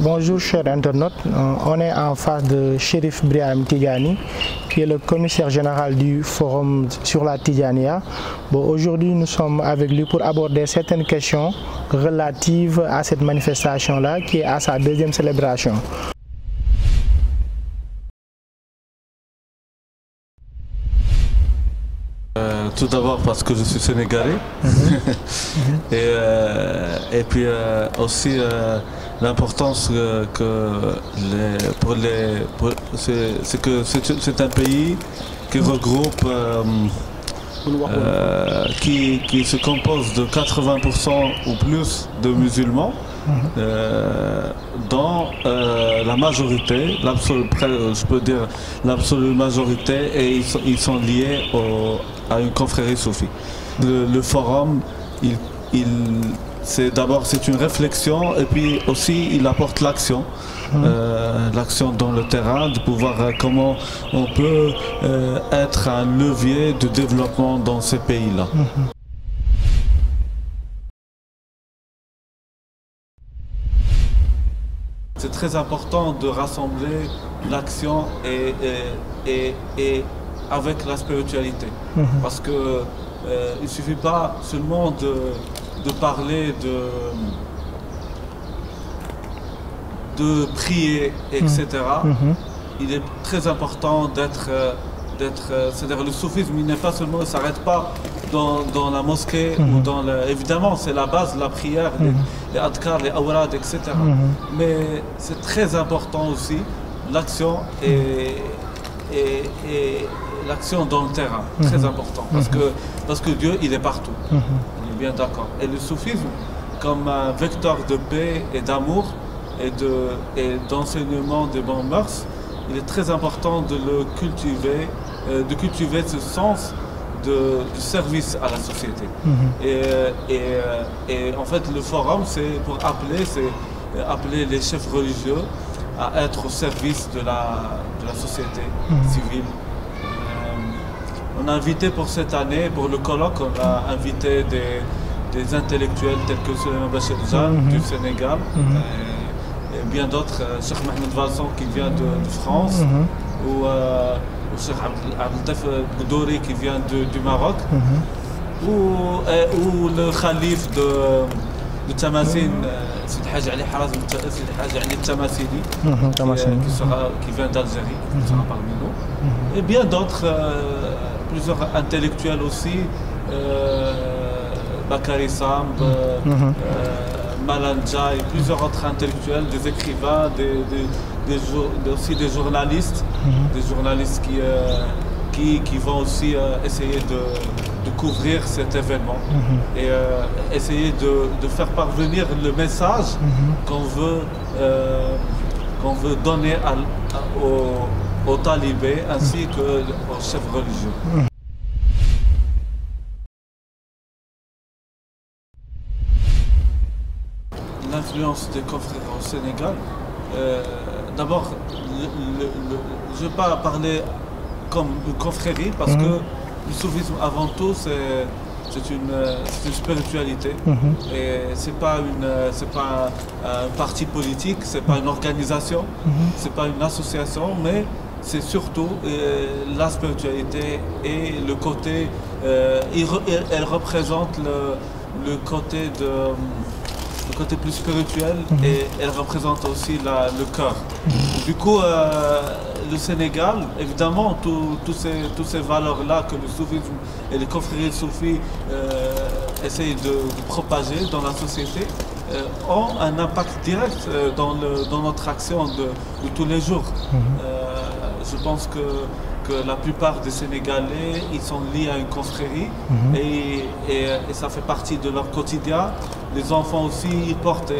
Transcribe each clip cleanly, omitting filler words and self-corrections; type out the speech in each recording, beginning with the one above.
Bonjour chers internautes, on est en face de Chérif Brahim Tidjani, qui est le commissaire général du Forum sur la Tidjania. Aujourd'hui nous sommes avec lui pour aborder certaines questions relatives à cette manifestation-là, qui est à sa deuxième célébration. Tout d'abord parce que je suis sénégalais et puis aussi l'importance c'est que c'est un pays qui regroupe qui se compose de 80% ou plus de musulmans, dont la majorité, je peux dire l'absolue majorité, et ils sont liés à une confrérie soufie. Le forum, c'est une réflexion, et puis aussi il apporte l'action. L'action dans le terrain, de pouvoir comment on peut être un levier de développement dans ces pays-là. C'est très important de rassembler l'action et avec la spiritualité, parce que il ne suffit pas seulement de parler de prier, etc. Il est très important c'est-à-dire le soufisme, il n'est pas seulement, ne s'arrête pas dans la mosquée ou évidemment c'est la base, la prière, les adkar, les awrad, etc. Mais c'est très important aussi l'action et l'action dans le terrain, très important, parce que Dieu il est partout, on est bien d'accord. Et le soufisme comme un vecteur de paix et d'amour et d'enseignement des bonnes mœurs, il est très important de le cultiver, de cultiver ce sens de service à la société. Et en fait le forum c'est pour appeler les chefs religieux à être au service de la société civile. On a invité pour cette année, pour le colloque, on a invité des intellectuels tels que Souleymane Bachir du Sénégal, et bien d'autres, Cheikh Mohamed Valson qui vient de France, ou Cheikh Abdeltaf Boudouri qui vient du Maroc, ou le calife de Tamasin, Sidi Hadj Ali Haraz, Sidi Hadj Ali Tamassili, qui vient d'Algérie, qui sera parmi nous, et bien d'autres, plusieurs intellectuels aussi, Bakary Samb, Malanja et plusieurs autres intellectuels, des écrivains, aussi des journalistes, qui vont aussi essayer de couvrir cet événement et essayer de faire parvenir le message qu'on veut donner aux talibés ainsi qu'aux chefs religieux. L'influence des confrères au Sénégal, d'abord, je ne vais pas parler comme une confrérie, parce que le soufisme avant tout c'est une spiritualité, et c'est pas un parti politique, c'est pas une organisation, c'est pas une association, mais c'est surtout la spiritualité et le côté, elle représente le côté plus spirituel, et elle représente aussi le cœur. Du coup, le Sénégal, évidemment, toutes ces valeurs-là que le soufisme et les confréries soufis essayent de propager dans la société, ont un impact direct dans notre action de tous les jours. Je pense que la plupart des Sénégalais, ils sont liés à une confrérie, et ça fait partie de leur quotidien. Les enfants aussi, ils portent,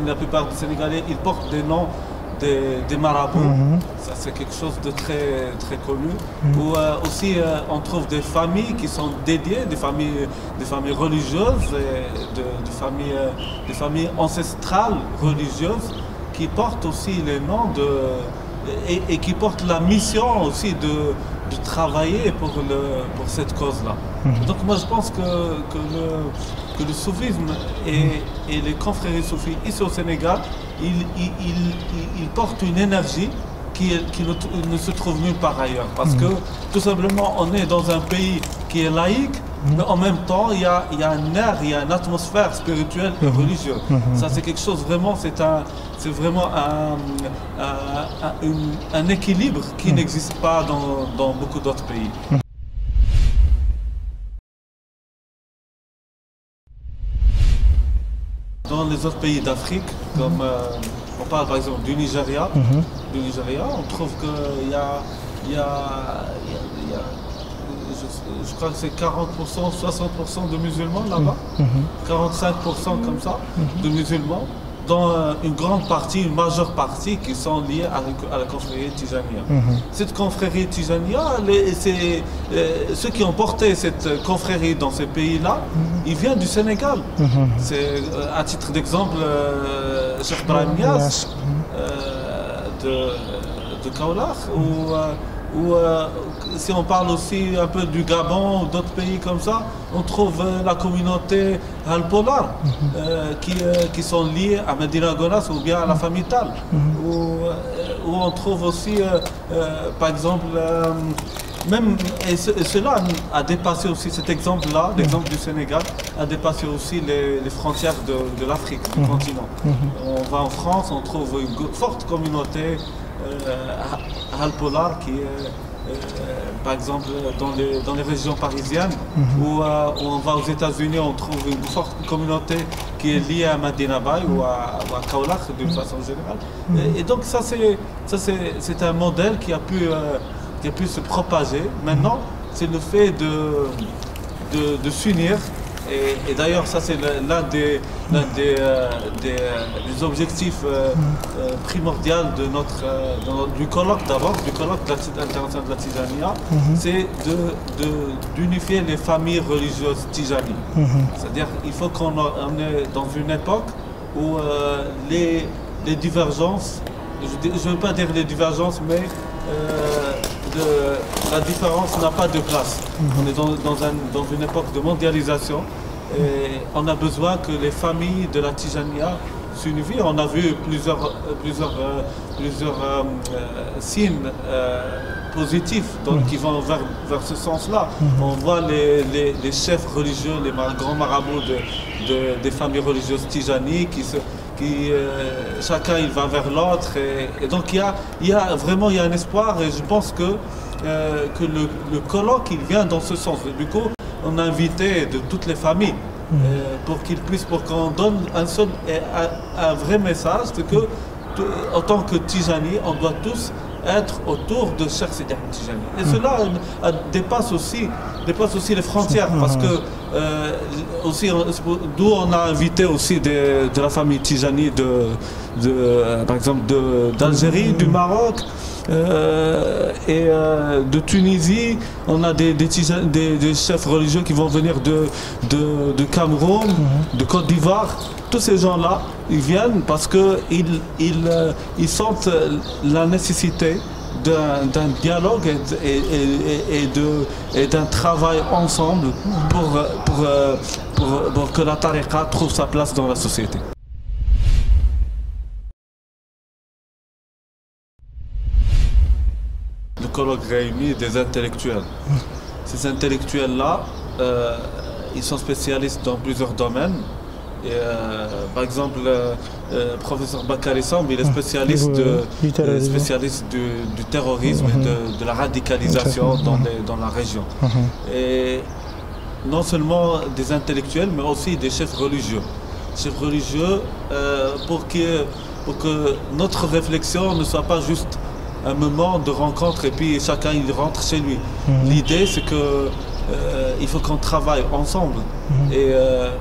la plupart des Sénégalais, ils portent des noms des marabouts. Ça c'est quelque chose de très, très connu. Ou aussi on trouve des familles qui sont dédiées, des familles religieuses, des familles ancestrales religieuses, qui portent aussi les noms et qui portent la mission aussi de travailler pour cette cause-là. Donc moi je pense que le soufisme et les confréries soufis ici au Sénégal, ils portent une énergie qui ne se trouve nulle part ailleurs. Parce que tout simplement on est dans un pays qui est laïque, mais en même temps il y a un air, il y a une atmosphère spirituelle et religieuse. Ça c'est quelque chose vraiment, c'est vraiment un équilibre qui n'existe pas dans beaucoup d'autres pays. Dans les autres pays d'Afrique, comme on parle par exemple du Nigeria, on trouve qu'il y a je crois que c'est 40%, 60% de musulmans là-bas, 45% comme ça, de musulmans, dont une grande partie, une majeure partie qui sont liés à la confrérie Tijaniya. Cette confrérie Tijaniya, ceux qui ont porté cette confrérie dans ces pays-là, ils viennent du Sénégal. C'est, à titre d'exemple, Cheikh Brahim Niass de Kaolack, ou si on parle aussi un peu du Gabon ou d'autres pays comme ça, on trouve la communauté Halpolar qui sont liés à Medina Gounass ou bien à la famille Tal. Où on trouve aussi, par exemple, même, et cela a dépassé aussi, cet exemple-là, l'exemple du Sénégal, a dépassé aussi les frontières de l'Afrique, du continent. On va en France, on trouve une forte communauté Halpolar qui est, par exemple, dans les régions parisiennes, où on va aux États-Unis, on trouve une forte communauté qui est liée à Medina Bay ou à Kaolack d'une façon générale. Et donc ça c'est un modèle qui a pu se propager. Maintenant, c'est le fait de s'unir. Et d'ailleurs, ça c'est l'un des objectifs primordiaux du colloque d'abord, du colloque international de la Tijaniya, c'est d'unifier les familles religieuses Tijani. C'est-à-dire qu'il faut qu'on est dans une époque où les divergences, je ne veux pas dire les divergences, mais la différence n'a pas de place. On est dans une époque de mondialisation et on a besoin que les familles de la Tijaniya s'unifient. On a vu plusieurs signes positifs qui vont vers ce sens-là. On voit les chefs religieux, les grands marabouts des familles religieuses Tijani qui chacun il va vers l'autre et donc il y a vraiment un espoir et je pense que le colloque il vient dans ce sens. Du coup on a invité de toutes les familles pour qu'on donne un vrai message, c'est que en tant que Tijani on doit tous être autour de Cheikh Sidi Ahmed Tijani. Et cela dépasse aussi les frontières parce que d'où on a invité aussi de la famille Tijani par exemple d'Algérie, du Maroc et de Tunisie. On a des chefs religieux qui vont venir de Cameroun, de Côte d'Ivoire. Tous ces gens-là, ils viennent parce qu'ils sentent la nécessité d'un dialogue et d'un travail ensemble pour que la tariqa trouve sa place dans la société. Le colloque réunit des intellectuels. Ces intellectuels-là, ils sont spécialistes dans plusieurs domaines. Et, par exemple, le professeur Bakary Samb, il est spécialiste du terrorisme et de la radicalisation dans la région. Et non seulement des intellectuels, mais aussi des chefs religieux. Chefs religieux pour que notre réflexion ne soit pas juste un moment de rencontre et puis chacun il rentre chez lui. L'idée c'est que il faut qu'on travaille ensemble et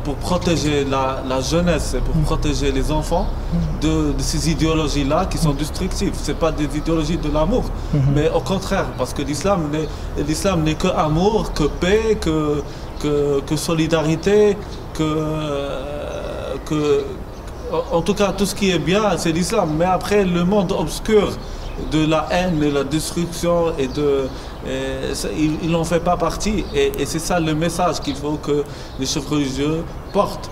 pour protéger la jeunesse et pour protéger les enfants de ces idéologies-là qui sont destructives. Ce n'est pas des idéologies de l'amour, mais au contraire, parce que l'islam n'est que amour, que paix, que solidarité, en tout cas tout ce qui est bien, c'est l'islam. Mais après, le monde obscur de la haine et la destruction il n'en fait pas partie. Et c'est ça le message qu'il faut que les chefs religieux portent.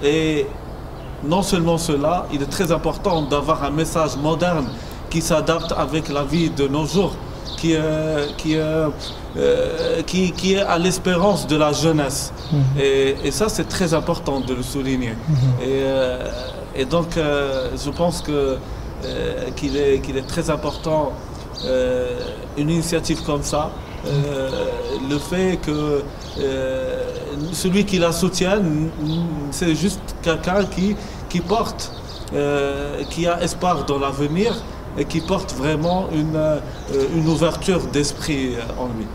Et non seulement cela, il est très important d'avoir un message moderne qui s'adapte avec la vie de nos jours, qui est à l'espérance de la jeunesse. Et ça, c'est très important de le souligner. Et donc, je pense qu'il est très important une initiative comme ça. Le fait que celui qui la soutient, c'est juste quelqu'un qui porte, qui a espoir dans l'avenir et qui porte vraiment une ouverture d'esprit en lui.